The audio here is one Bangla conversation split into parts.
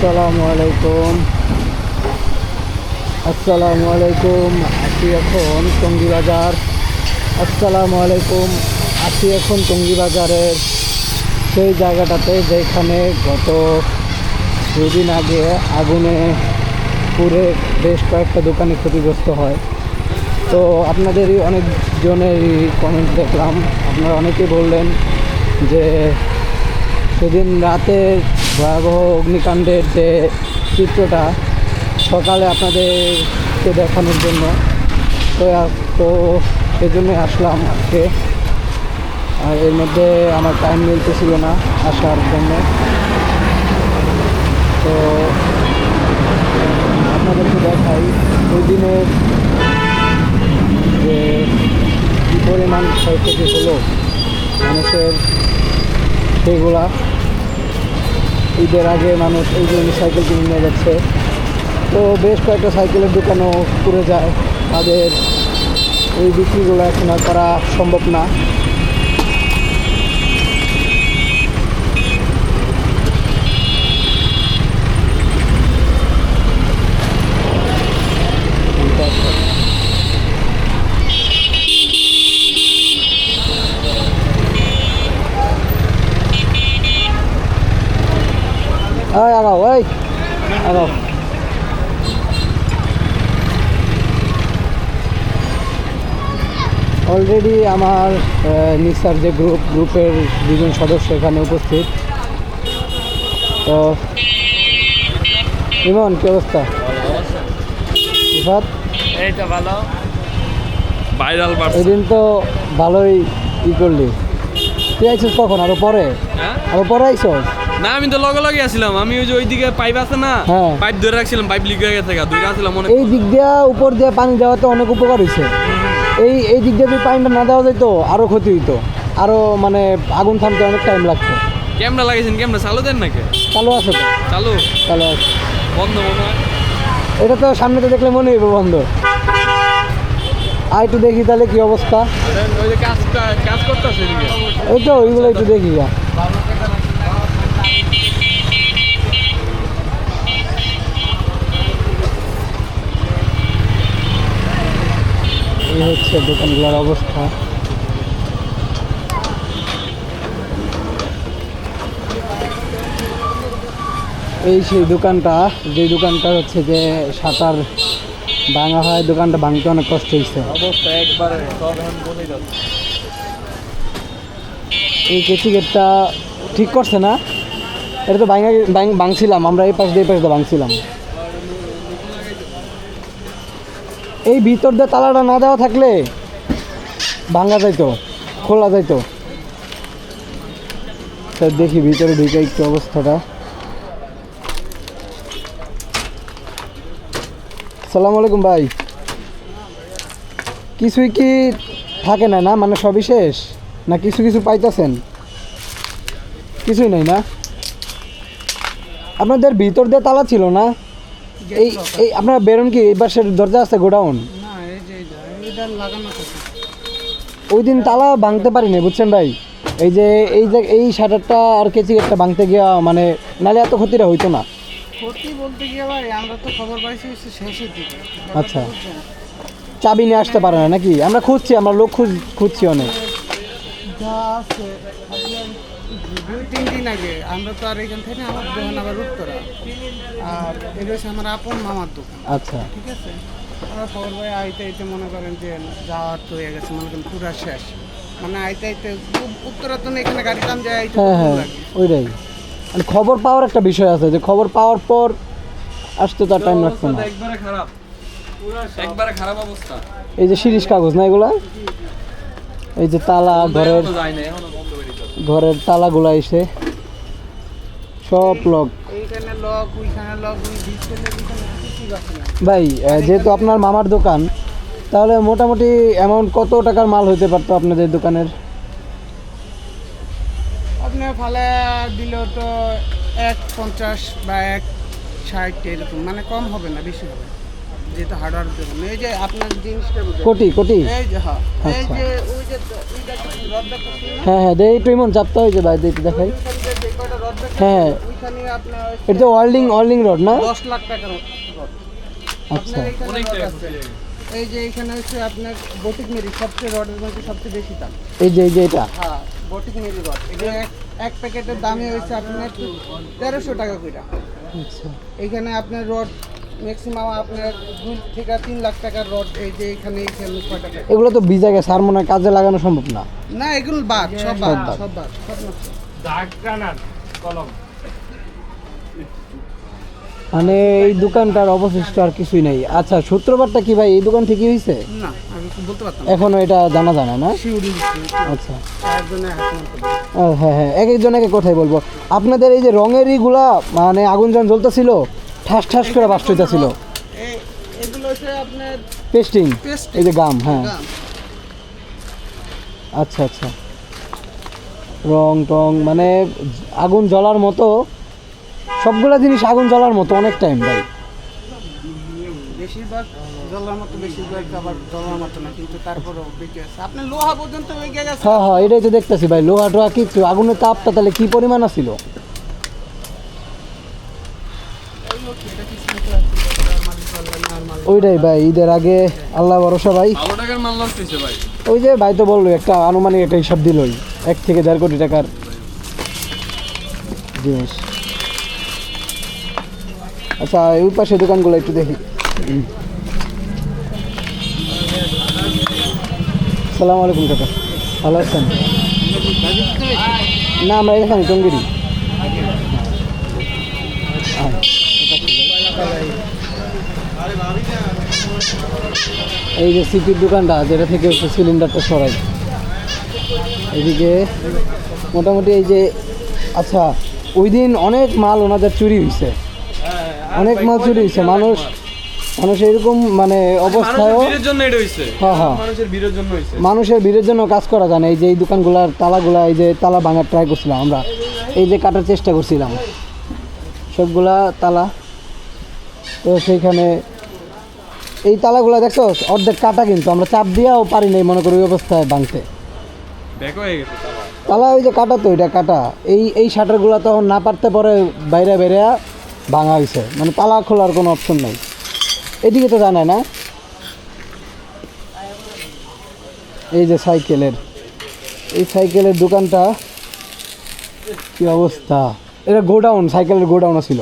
আসসালামু আলাইকুম আছি এখন টঙ্গীবাজার। আছি এখন টঙ্গীবাজারের সেই জায়গাটাতে যেখানে গত দুদিন আগে আগুনে পুড়ে বেশ কয়েকটা দোকানে ক্ষতিগ্রস্ত হয়। তো আপনাদেরই অনেকজনেরই কমেন্ট দেখলাম, আপনারা অনেকেই বললেন যে সেদিন রাতে ভয়াবহ অগ্নিকাণ্ডের যে চিত্রটা সকালে আপনাদেরকে দেখানোর জন্য। তো সেজন্যই আসলাম আজকে। আর এর মধ্যে আমার টাইম মিলতেছিল না আসার জন্য। তো আপনাদেরকে দেখাই ওই দিনের যে কী পরিমাণ ক্ষয়ক্ষতি হলো মানুষের, সেগুলা। ঈদের আগে মানুষ এই জন্য সাইকেল কিনে নিয়ে যাচ্ছে, তো বেশ কয়েকটা সাইকেলের দোকানও পুড়ে যায়। তাদের এই বিক্রিগুলো এখন আর করা সম্ভব না। আগাও অলরেডি আমার নিসার যে গ্রুপের দুজন সদস্য এখানে উপস্থিত। তো ইমন, কি অবস্থা? এই তো ভালো, ভাইরাল এদিন তো ভালোই করলি। তুই আইছিস কখন? আরো পরে আইছিস? না, আমি তো লগে আসছিলাম। আমি ওই যে ওইদিকে পাইপ আছে না, পাইপ ধরে রাখছিলাম, পাইপ লিক হয়ে গেছে, ধরে আসছিলাম। এই দিক দিয়ে উপর দিয়ে পানি দেওয়াতে অনেক উপকার হয়েছে। এই দিক দিয়ে যদি পানিটা না দেওয়া যেত আরো ক্ষতি হইতো, আরো মানে আগুন থামতে অনেক টাইম লাগতো। ক্যামেরা লাগিয়েছেন, ক্যামেরা চালু দেন নাকি? চালু আছে তো, চালু আছে। বন্ধ মনে হয়, এটা তো সামনে তো দেখলে মনে হইব বন্ধ। আর একটু দেখি তাহলে কি অবস্থা। ওই যে কাজ করতেছে এই তো ওইগুলো একটু দেখি। এই হচ্ছে দোকানগুলোর অবস্থা। এই সেই দোকানটা, যে দোকানটা হচ্ছে যে শাটার ভাঙা হয়, দোকানটা ভাঙতে অনেক কষ্ট হয়েছে। অবস্থা একবারে সব এখন বলে যাচ্ছে। এই কেচি গেটটা ঠিক করছে না? এটা তো ভাঙছিলাম আমরা, এই পাশ দিয়ে ভাঙছিলাম। এই ভিতর দিয়ে তালাটা না দেওয়া থাকলে ভাঙা যাইতো, খোলা যাইতো। দেখি ভিতরে ঢুকে একটু অবস্থাটা। আসসালামু আলাইকুম ভাই। কিছুই কি থাকে না? না মানে সবই শেষ না? কিছু পাইতেছেন? কিছুই নাই না? আপনাদের ভিতর দিয়ে তালা ছিল না? এই আপনারা বেরোন কি এই পাশের দরজা আছে গোডাউন? ওই দিন তালা ভাঙতে পারিনি, বুঝছেন ভাই। এই শাটারটা আর কেচি গেটটা ভাঙতে গিয়া মানে নালে এত ক্ষতিটা হইতো না। ক্ষতি বলতে গিয়ে ভাই আমরা তো খবর পাইছি শেষের দিকে। আচ্ছা, চাবি নিয়ে আসতে পারে না নাকি? আমরা খুঁজছি, আমরা লোক খুঁজছি অনেক। যা আছে 2-3 দিন আগে আমরা তো আর এখান থেকে আমার দোকান আবার উত্তরা, আর এটা হচ্ছে আমার আপন মামার দোকান। আচ্ছা, ঠিক আছে। আমরা খবর পাই আইতে মনে করেন যে যাওয়ার তো হয়ে গেছে, মনে করেন পুরা শেষ। মানে আইতে উত্তরা তো এখানে গাড়ি টান যায়। হ্যাঁ ওইটাই। মানে খবর পাওয়ার একটা বিষয় আছে, যে খবর পাওয়ার পর আসতে তার টাইম লাগছে না। একবারে খারাপ অবস্থা। এই যে শিরিষ কাগজ না এগুলা, এই যে তালা, ঘরের তালাগুলা এসে সব লক। এইখানে লক, ওইখানে লক, ওই ডিসপ্লে কিছুই আছে না ভাই। যেহেতু আপনার মামার দোকান, তাহলে মোটামুটি অ্যামাউন্ট কত টাকার মাল হইতে পারতো আপনাদের দোকানের? আপনি ফালে দিলেও তো 1.50 বা 1.60 এরকম, মানে কম হবে না, বেশি হবে, যেহেতু হার্ডওয়ার দোকান। এই যে আপনার জিনিসটা কোটি এই যে এই আচ্ছা। যে ওই যে রড দেখতেছেন না? হ্যাঁ, একটু এমন চাপতে হয়েছে ভাই, একটু দেখাই। হ্যাঁ ওইখানে আপনার এটা তো ওয়ার্ল্ডিং রড না? 10 লাখ টাকার রড। আচ্ছা আপনার এখানে অনেক রড টাকা আছে। এই যে এখানে হচ্ছে আপনার বটিক মেরি সবচেয়ে রডের মধ্যে সবচেয়ে বেশি দাম। এই যে এটা হ্যাঁ বটিক মেরি রড, এটা এক প্যাকেটের দামই হচ্ছে আপনার 1300 টাকা করে। আচ্ছা এখানে আপনার রড ম্যাক্সিমাম আপনার 2 থেকে 3 লাখ টাকার রড। এই যে এখানে কয়টা টাকা? এগুলো তো ভিজা গেছে, আর মনে হয় কাজে লাগানো সম্ভব না। না এগুলো বাদ, সব বাদ, সব বাদ, সব নষ্ট। মানে এই দোকানটার অবশিষ্ট আর কিছুই নাই। আচ্ছা সূত্রপাতটা কি ভাই এই দোকান থেকে হয়েছে? না আমি তো বলতে পারতাম এখনো এটা জানা যায় না? শিউরি আচ্ছা চার জনে হাত মারতে হ্যাঁ হ্যাঁ, এক একজন এক এক কথাই বলবো। আপনাদের এই যে রঙের ইগুলা মানে আগুন যখন জ্বলতেছিল ঠাস ঠাস করে বাস্ট হইতেছিল, এগুলো হচ্ছে আপনার পেস্টিং, Pasting। এই যে গাম, হ্যাঁ গাম। আচ্ছা আচ্ছা, রং টং মানে আগুন জ্বলার মতো, সবগুলা জিনিস আগুন জ্বলার মতো অনেক টাইম ভাই। বেশিরভাগ জলার মতো, বেশিরভাগ আবার জলার মতো না, কিন্তু তারপরেও বেঁচে আছে। আপনার লোহা পর্যন্ত বেঁচে গেছে। হ্যাঁ হ্যাঁ, এটাই তো দেখতেছি ভাই, লোহা টোহা কিছু, আগুনের তাপটা তাহলে কি পরিমাণ ছিল? ওইটাই ভাই, ঈদের আগে আল্লাহ ভরসা ভাই। ভালো টাকার মাল লস হয়েছে ভাই। ওই যে ভাই তো বললো একটা আনুমানিক একটা হিসাব দিলই, 1 থেকে 1.5 কোটি টাকার জিনিস। আচ্ছা ওই পাশে দোকানগুলো একটু দেখি। সালামু আলাইকুম কাকা, ভালো আছেন? না আমরা এখানে টঙ্গিরি। এই যে সিপির দোকানটা, যেটা থেকে হচ্ছে সিলিন্ডারটা সরাই এদিকে মোটামুটি এই যে। আচ্ছা ওই দিন অনেক মাল ওনাদের চুরি হয়েছে, অনেক মাল চুরি হয়েছে। মানুষ এরকম মানে অবস্থায়ও, ভিড়ের জন্য এটা হইছে। হ্যাঁ হ্যাঁ, মানুষের ভিড়ের জন্য হইছে। মানুষের ভিড়ের জন্য কাজ করা যায় না। এই যে এই দোকানগুলার তালাগুলা, এই যে তালা ভাঙার ট্রাই করছিলাম আমরা, এই যে কাটার চেষ্টা করছিলাম, সবগুলা তালা। তো সেইখানে এই তালাগুলা দেখছো অর্ধেক কাটা, কিন্তু আমরা চাপ দিয়েও পারি নাই মনে করি ওই অবস্থায় ভাঙতে। ব্যাক হয়ে গেছে তালা। তালা ওই যে কাটা, তো এটা কাটা, এই শাটারগুলো তখন না পারতে পরে বাইরে বাইরে ভাঙা হয়েছে, মানে তালা খোলার কোনো অপশন নাই। এদিকে তো জানায় না। এই যে এই সাইকেলের দোকানটা কি অবস্থা, এটা গোডাউন, সাইকেলের গোডাউন ছিল।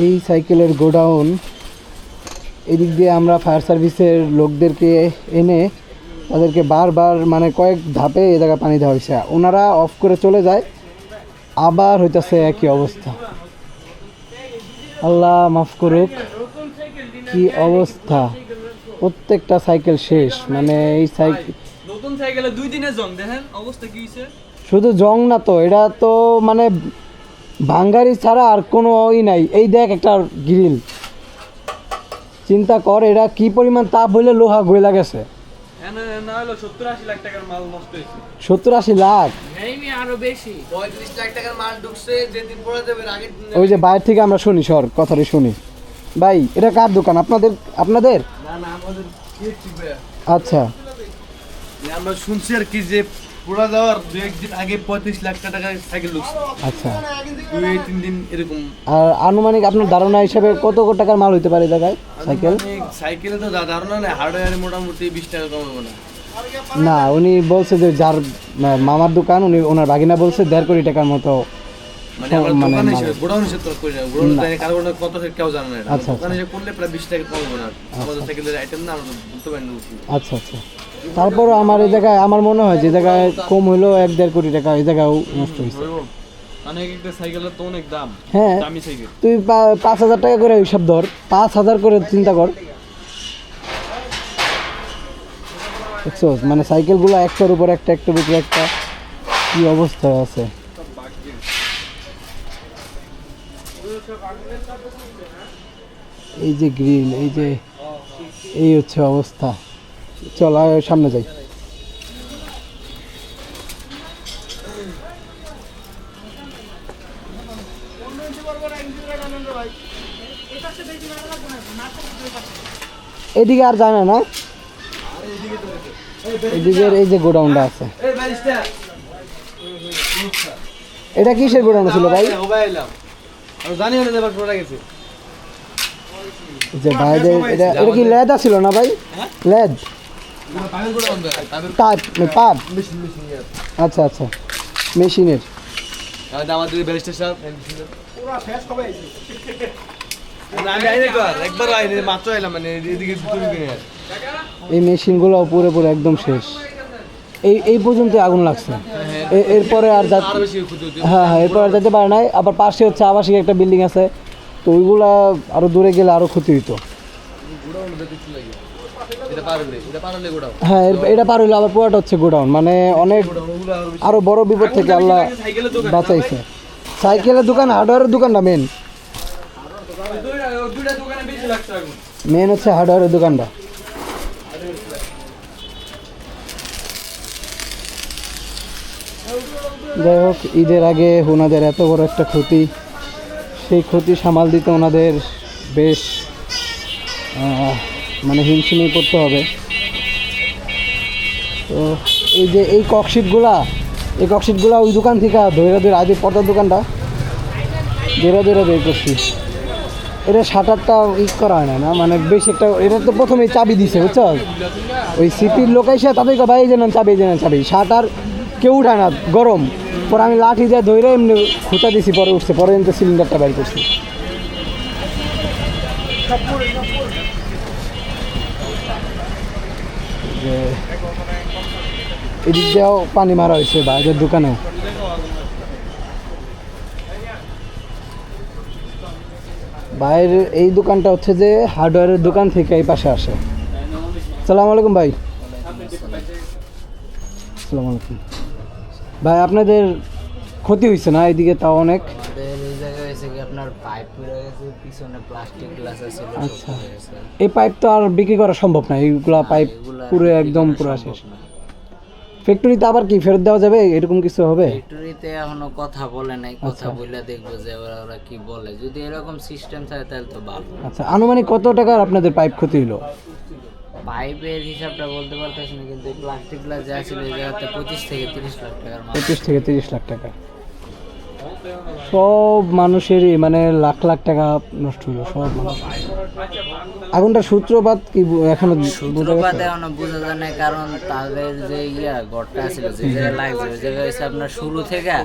এই সাইকেলের গোডাউন, এদিক দিয়ে আমরা ফায়ার সার্ভিসের লোকদেরকে এনে তাদেরকে বারবার মানে কয়েক ধাপে এ জায়গায় পানি দেওয়া হয়েছে, ওনারা অফ করে চলে যায়, আবার হইতেছে একই অবস্থা। আল্লাহ মাফ করুক, কি অবস্থা, প্রত্যেকটা সাইকেল শেষ। মানে এই সাইকেল, নতুন সাইকেলে 2 দিনে জং, দেখেন অবস্থা কি হইছে। শুধু জং না তো, এটা তো মানে ভাঙ্গারি ছাড়া আর কোনো ই নাই। এই দেখ একটা গ্রিল, চিন্তা কর এটা কি পরিমাণ তাপ হইলে লোহা গইলা গেছে। এনে না হলো 70-80 লাখ টাকার মাল নষ্ট হইছে। 70-80 লাখ, আরো বেশি 35 লাখ টাকার মাল ঢুকছে যেদিন পড়ে যাবে আগে। ওই যে বাইরে থেকে আমরা শুনি, সর কথাটা শুনি। ভাই এটা কার দোকান? আপনাদের? না না আমাদের কি ভাই, আচ্ছা আমরা শুনছি আর কি যে পুরা যাওয়ার 2-1 দিন আগে 35 লাখ টাকার সাইকেল ঢুকছে, আচ্ছা। 2-3 দিন এরকম। আর আনুমানিক আপনার ধারণা হিসাবে কত টাকার মাল হইতে পারে এই জায়গায় সাইকেল? সাইকেলে তো ধারণা নেই, হার্ডওয়্যারে মোটামুটি 20 টাকা কম হবে না। না উনি বলছে যে যার মামার দোকান, উনি ওনার ভাগিনা বলছে 1.5 কোটি টাকার মতো। মানে আমরা মানে দোকান মাল। হিসেবে গোডাউন হিসেবে তো করি না, গোডাউন তাই কারণ কত থেকে কেউ জানে না এটা। আচ্ছা, দোকান হিসেবে করলে প্রায় 20 টাকা কম হবে না। আমাদের সাইকেলের আইটেম না, আমরা বলতে পারি না। আচ্ছা আচ্ছা, তারপরও আমার এই জায়গায় আমার মনে হয় যে জায়গায় কম হইলেও 1.5 কোটি টাকা এই জায়গাও নষ্ট হয়েছে। মানে একটা সাইকেলের তো অনেক দাম। হ্যাঁ দামি সাইকেল। তুই 5,000 টাকা করে হিসাব ধর, 5,000 করে চিন্তা কর। দেখছো মানে সাইকেলগুলো একটার উপর একটা, একটার উপর একটা, কি অবস্থায় আছে। এই যে গ্রিল, এই হচ্ছে অবস্থা। চল সামনে যাই। এদিকে আর জানা না, এদিকের এই যে গোডাউনটা আছে। এটা কিসের গোডাউন ছিল ভাই? আমি জানি না এবার পড়ে গেছে। যে ভাইদের এটা কি লেদা ছিল না ভাই? লেদ পাবের গোড়া বন্ধ হয়, পাবের পাপ মেশিন আচ্ছা আচ্ছা মেশিনের। আমাদের আমাদের ব্যারিস্টার সাহেব আমি আইনি তো আর একবার আইনি মাত্র এলাম মানে এদিকে তুমি কিনে এই মেশিনগুলো পুরো পুরো একদম শেষ। এই পর্যন্ত আগুন লাগছে। এরপরে আর আরো বেশি ক্ষতি হতো। হ্যাঁ এরপর আর যেতে পারে নাই। আবার পাশে হচ্ছে আবাসিক একটা বিল্ডিং আছে, তো ওইগুলা আরো দূরে গেলে আরো ক্ষতি হইতো। হ্যাঁ এটা পার হইলো আবার পুরোটা হচ্ছে গোডাউন, মানে অনেক আরো বড় বিপদ থেকে আল্লাহ বাঁচাইছে। সাইকেলের দোকান, হার্ডওয়্যারের দোকানটা মেন হচ্ছে হার্ডওয়্যারের দোকানটা। যাই হোক, ঈদের আগে ওনাদের এত বড় একটা ক্ষতি, সেই ক্ষতি সামাল দিতে ওনাদের বেশ মানে হিমশিমে পড়তে হবে। তো এই যে এই ককশিটগুলা ওই দোকান থেকে ধরে ধরে আজ পর্দার দোকানটা ধরে বের করছি। এটা শাটারটা করা হয় না, মানে বেশ একটা, এটা তো প্রথমেই চাবি দিছে বুঝছো, ওই সিপির লোক এসে তাদেরকে ভাই জানান চাবি শাটার কেউ উঠায় না, গরম। পরে আমি লাঠি দিয়ে ধরে এমনি খুঁচা দিছি, পরে উঠছে, পরে এমনি সিলিন্ডারটা বের করছি। যে এদিক দিয়েও পানি মারা হয়েছে বাইরের দোকানেও। বাইরের এই দোকানটা হচ্ছে যে হার্ডওয়্যারের দোকান থেকে এই পাশে আসে। আসসালামু আলাইকুম ভাই। আসসালামু আলাইকুম ভাই, আপনাদের ক্ষতি হয়েছে না এইদিকে? তাও অনেক। এই জায়গায় হয়েছে কি আপনার পাইপ পুরো গেছে, পিছনে প্লাস্টিক গ্লাস আছে। আচ্ছা, এই পাইপ তো আর বিক্রি করা সম্ভব না, এইগুলা পাইপ পুরো একদম পুরো শেষ। ফ্যাক্টরিতে আবার কি ফেরত দেওয়া যাবে, এরকম কিছু হবে? ফ্যাক্টরিতে এখনো কথা বলে নাই, কথা বলে দেখবো যে ওরা কি বলে। যদি এরকম সিস্টেম থাকে তাহলে তো ভালো। আচ্ছা, আনুমানিক কত টাকার আপনাদের পাইপ ক্ষতি হলো? পাইপের হিসাবটা বলতে পারতেছি না, কিন্তু প্লাস্টিক গ্লাস যা ছিল এই জায়গাতে 25 থেকে 30 লাখ টাকার মাল। 25 থেকে 30 লাখ টাকা। সব মানুষেরই মানে লাখ লাখ টাকা নষ্ট হলো, সব মানুষ। আগুনটার সূত্রপাত কি এখনো সূত্রপাত এখনো বোঝা যায় না, কারণ তাদের যে ঘরটা ছিল যে জায়গায় লাগছে ওই জায়গায় হচ্ছে আপনার শুরু থেকে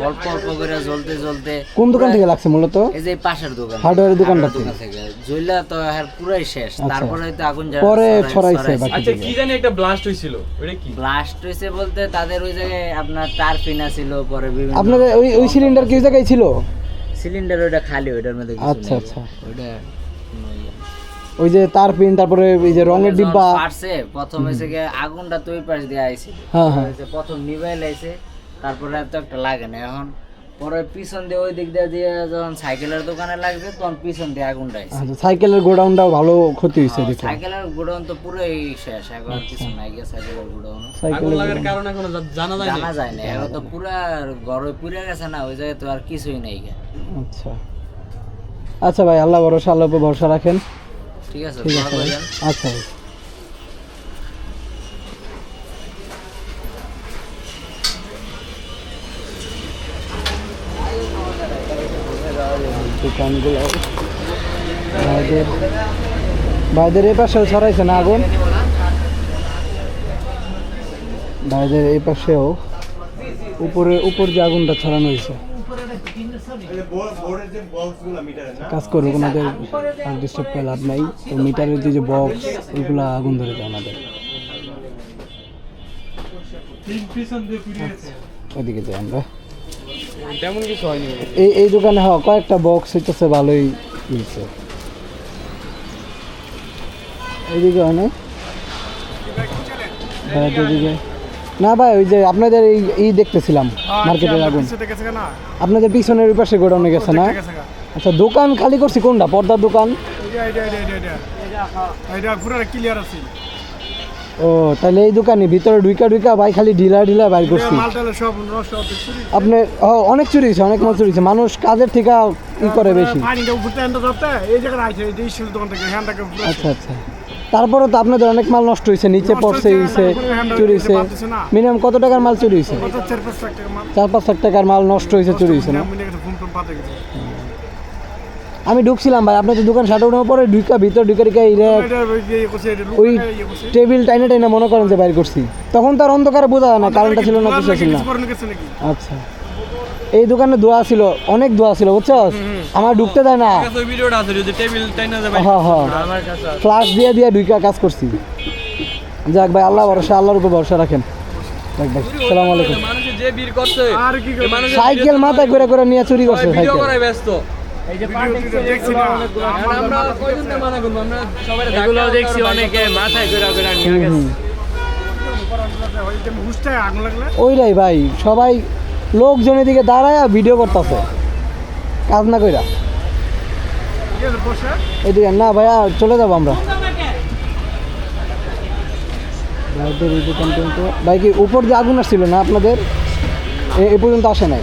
অল্প অল্প করে জ্বলতে জ্বলতে। কোন দোকান থেকে লাগছে মূলত? এই যে পাশের দোকান, হার্ডওয়্যারের দোকানটা থেকে জ্বললা তো আর পুরাই শেষ। তারপরে হয়তো আগুন পরে ছড়াইছে বাকি। আচ্ছা, কি জানি একটা ব্লাস্ট হইছিল, ওটা কি ব্লাস্ট হইছে বলতে তাদের ওই জায়গায় আপনার তার পিনা ছিল, পরে বিভিন্ন আপনাদের ওই সিলিন্ডার কি জায়গায় ছিল? সিলিন্ডার ওটা খালি, ওটার মধ্যে কিছু আচ্ছা নেই। আচ্ছা, ওটা ওই যে তার পিন, তারপরে এই যে রঙের ডিব্বা পারছে প্রথম এসে গিয়ে আগুনটা তো ওই পাশ দিয়ে আইছে। হ্যাঁ হ্যাঁ, প্রথম নিভাই লাইছে, তারপরে এত একটা লাগে না। এখন পরে পিছন দিয়ে ওই দিক দিয়ে যখন সাইকেলের দোকানে লাগছে তখন পিছন দিয়ে আগুনটা আইছে। আচ্ছা, সাইকেলের গোডাউনটাও ভালো ক্ষতি হয়েছে দেখলাম। সাইকেলের গোডাউন তো পুরোই শেষ, এখন কিছু নাই গিয়ে সাইকেলের গোডাউন। আগুন সাইকেলের লাগার কারণ এখনো জানা যায় না। জানা যায় না, এখন তো পুরা ঘরে পুড়ে গেছে না, ওই জায়গায় তো আর কিছুই নাই গিয়ে। আচ্ছা আচ্ছা ভাই, আল্লাহ ভরসা, আল্লাহর উপর ভরসা রাখেন। ঠিক আছে, ঠিক দোয়া আছে করেন। আচ্ছা ভাই। দোকানগুলো ভাইদের এই পাশেও ছড়াইছে না আগুন? ভাইদের এই পাশেও উপর যে আগুনটা ছড়ানো হয়েছে। কাজ করুক, ওনাদের আর ডিস্টার্ব করে লাভ নাই। তো মিটারের যে বক্স ওইগুলো আগুন ধরে যায় ওনাদের। ওইদিকে যাই আমরা। তেমন কিছু হয়নি। এই দোকানে কয়েকটা বক্স হইতেছে, ভালোই হয়েছে। এইদিকে হয় না এদিকে না ভাই, ওই যে আপনাদের এই দেখতেছিলাম মার্কেটের আগুন, আপনাদের পিছনের পাশে গোডাউনে গেছে না? আচ্ছা, দোকান খালি করছি কোনটা? পর্দার দোকান? ও, তাহলে এই দোকানে ভিতরে ঢুইকা ভাই খালি ঢিলা বাইর করছি। আপনি অনেক চুরি হয়েছে, অনেক মাল চুরি হয়েছে। মানুষ কাজের থেকে ই করে বেশি। আচ্ছা আচ্ছা, তারপরে তো আপনাদের অনেক মাল নষ্ট হয়েছে, নিচে পড়ছে, হয়েছে, চুরি হয়েছে। মিনিমাম কত টাকার মাল চুরি হয়েছে? 4-5 লাখ টাকার মাল নষ্ট হয়েছে, চুরি হয়েছে না? আমি ঢুকছিলাম ভাই আপনাদের দোকান শাটার উঠানোর পরে ভিতর ঢুকে ওই টেবিল টাইনে টাইনে মনে করেন যে বাইর করছি, তখন তার অন্ধকারে বোঝা যায় না, কারেন্টটা ছিল না, কিছু ছিল না। আচ্ছা, এই দোকানে দোয়া ছিল, অনেক দোয়া ছিল বুঝছস, আমার ঢুকতে দেয় না। ওই ভিডিওটা আছে যদি টেবিল টাইনা যাবে। হ্যাঁ হ্যাঁ, ফ্লাশ দিয়ে ঢুকা কাজ করছি। যাক ভাই, আল্লাহ ভরসা, আল্লাহর উপর ভরসা রাখেন। যাক ভাই, আসসালামু আলাইকুম। মানুষে যে বীর করছে এই মানুষের সাইকেল মাথায় করে নিয়ে চুরি করছে ভিডিও সাইকেল। করায় ব্যস্ত। এই যে আমরা কয়জন না মানা করব, আমরা সবাই এগুলো দেখছি অনেকে মাথায় করে নিয়ে গেছে। ওইটাই ভাই, সবাই লোকজনের দিকে দাঁড়ায় ভিডিও করতেছে কাজ না কইরা। এদিকে না ভাইয়া, চলে যাবো আমরা। ভাই কি উপর দিয়ে আগুন আসছিল না আপনাদের? এই পর্যন্ত আসে নাই?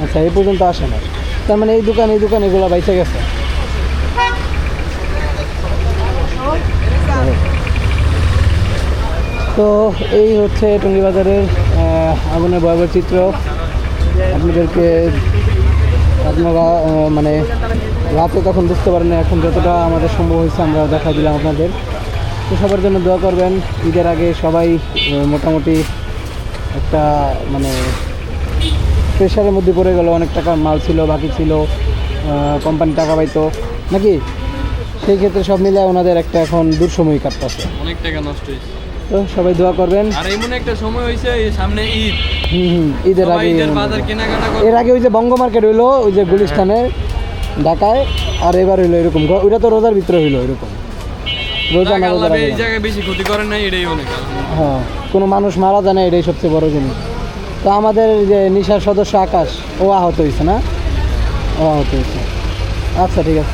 আচ্ছা, এই পর্যন্ত আসে নাই, তার মানে এই দোকান এগুলো বাইচে গেছে। তো এই হচ্ছে টঙ্গী বাজারের আগুনের ভয়াবহ চিত্র। আপনাদেরকে আপনারা মানে রাতে তখন বুঝতে পারেন না, এখন যতটা আমাদের সম্ভব হয়েছে আমরা দেখা দিলাম আপনাদের। তো সবার জন্য দোয়া করবেন। ঈদের আগে সবাই মোটামুটি একটা মানে প্রেশারের মধ্যে পড়ে গেল, অনেক টাকার মাল ছিল, বাকি ছিল, কোম্পানি টাকা পাইতো নাকি, সেই ক্ষেত্রে সব মিলে ওনাদের একটা এখন দুঃসময় কাটতেছে, অনেক টাকা নষ্ট হয়েছে। তো সবাই দোয়া করবেন। আর এমন একটা সময় হয়েছে সামনে ঈদ, ঈদের সবাই আগে, ঈদের বাজার কেনাকাটা করে। এর আগে ওই যে বঙ্গ মার্কেট হইলো ওই যে গুলিস্তানে ঢাকায়, আর এবার হইলো এরকম, ওইটা তো রোজার ভিতরে হইলো এরকম, রোজা না রোজার আগে এই জায়গায় বেশি ক্ষতি করেন নাই, এটাই অনেক। হ্যাঁ, কোনো মানুষ মারা যায় না, এটাই সবচেয়ে বড় জিনিস। তো আমাদের যে নিশার সদস্য আকাশ, ও আহত হয়েছে না? ও আহত হয়েছে। আচ্ছা, ঠিক আছে।